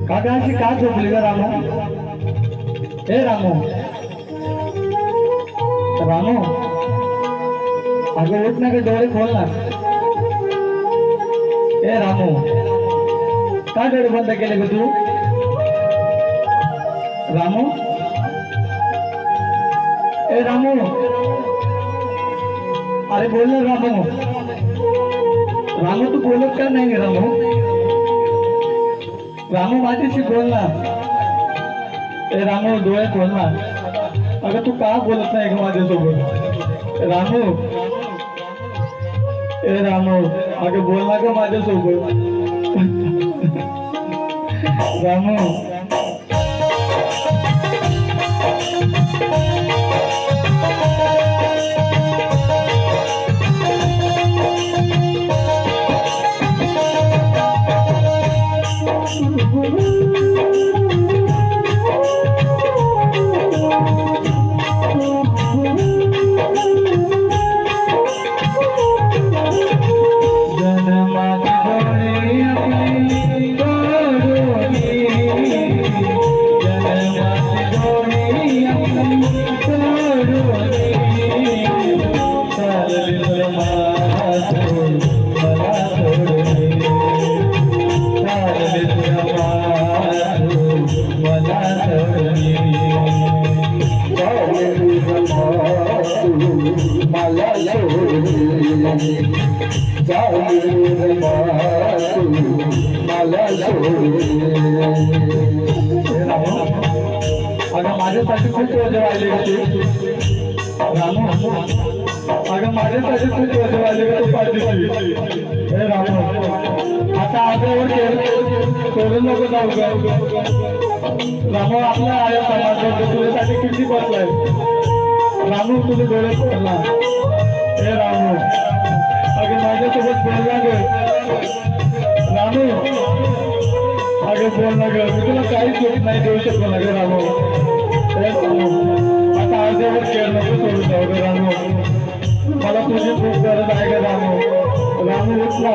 काकाची का झोपली ग रामू? ए रामू, रामू अगं उठ ना ग, डोळे खोल ना. ए रामू, का डोळे बंद केले ग तू? रामू, ए रामू, अरे बोल ना रामू. रामू तू बोलत का नाही रामू? रामू माझ्याशी बोल ना. ए रामू डोळे खोल ना. अगं तू का बोलत नाही ग माझ्यासोबत? रामू, ए रामू अगं बोल ना ग माझ्यासोबत. रामू, अगं माझ्यासाठी खूप वजन वाढली होती. रामू, अगं माझ्यासाठी खूप वजन वाढली होती पाठीची. हे रामू, आता आजवर सोडून नको जाऊ ग. रामू आपल्या आया समाज तुझ्यासाठी किती बसलाय. रामू तुझे डोळे पडला. हे रामू, अगं माझ्यासोबत बोलला ग. रामू अगं बोल ना ग, मी तुला काहीच सुख नाही देऊ शकतो ना ग रामू. आता आजवर खेळ नको सोडून जाऊ ग रामू. मला तुझी खूप गरज आहे ग रामू. रामू उठला.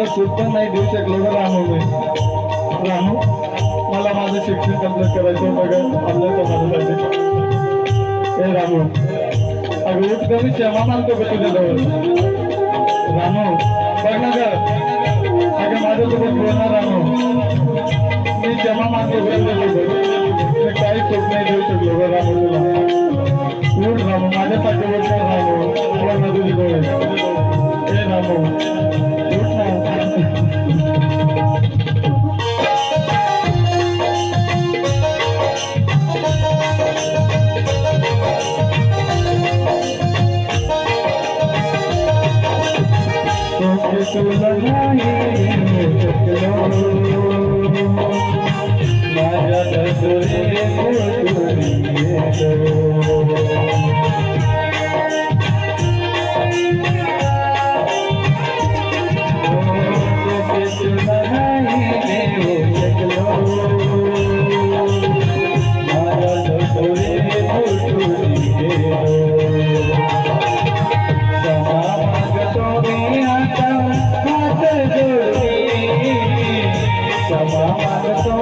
सुद्धा नाही देऊ शकलो ग रामू मी. रामू मला माझं शिक्षण कंप्लीट करायचं होतं आपल्या समाजासाठी. हे रामू अगं उठ ग, मी क्षमा मानतो ग तुझ्याजवळ. रामू बघ ना ग, अगं माझ्यासोबत बोल ना रामू. मी क्षमा मानतो ग तुझ्यासोबत. मी काही सुख नाही देऊ शकलो ग रामू तुला. उठ रामू माझ्यासाठी उठ रामू. बोल ना तुझे डोळे. हे रामू उठ ना. माझ्या दसरे क्षमा मागतो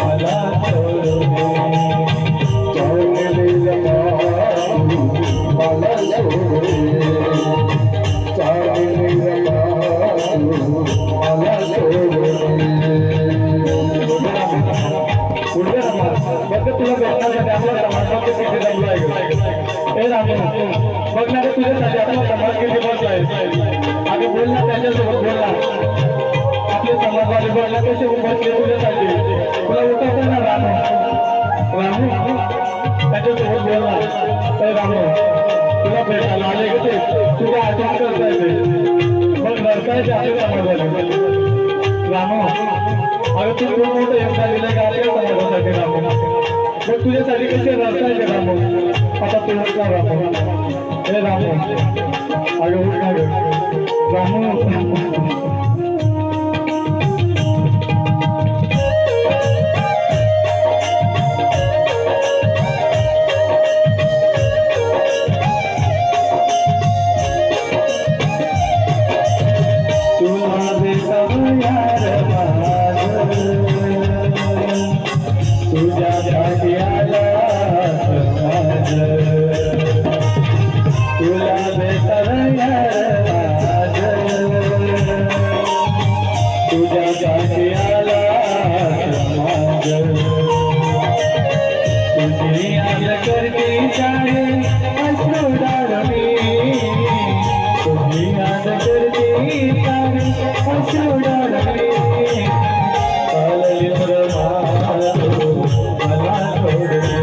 मला सोडून चाललेला माणूस मला सोडून चाललेला माणूस मला सोडून पुढे रामा बघ तुला भेटण्यासाठी आपला समाजाचे किती जमलो आहे हे रामा बघणारे तुझ्यासाठी आपला समाज किती बसला आहे आम्ही बोलला त्याच्यासोबत बोलला आपले समाजवाले बोलला कसे बसले तुझ्यासाठी तुला उठवतो ना रामू रामू त्याच्यासोबत बोलला हे रामू तुला भेटायला आले का ते तुझ्या आठवण करता येते मग नरकायचे आपले समाजवाले रामू अगं तू खूप मोठं योगदान दिलं का आपल्या समाजासाठी रामू मग तुझ्यासाठी कसे रस्तायचे रामू आता तू उठला रामू हे रामू अगं उठला रामू तुझ्या भाग्याला समाज तुला भेटला आज तुझ्या भाग्याला समाज तुझी आज करती सारे अश्रू डाळमी तुझी आज करती सारे अश्रू डाळमी मला सोडले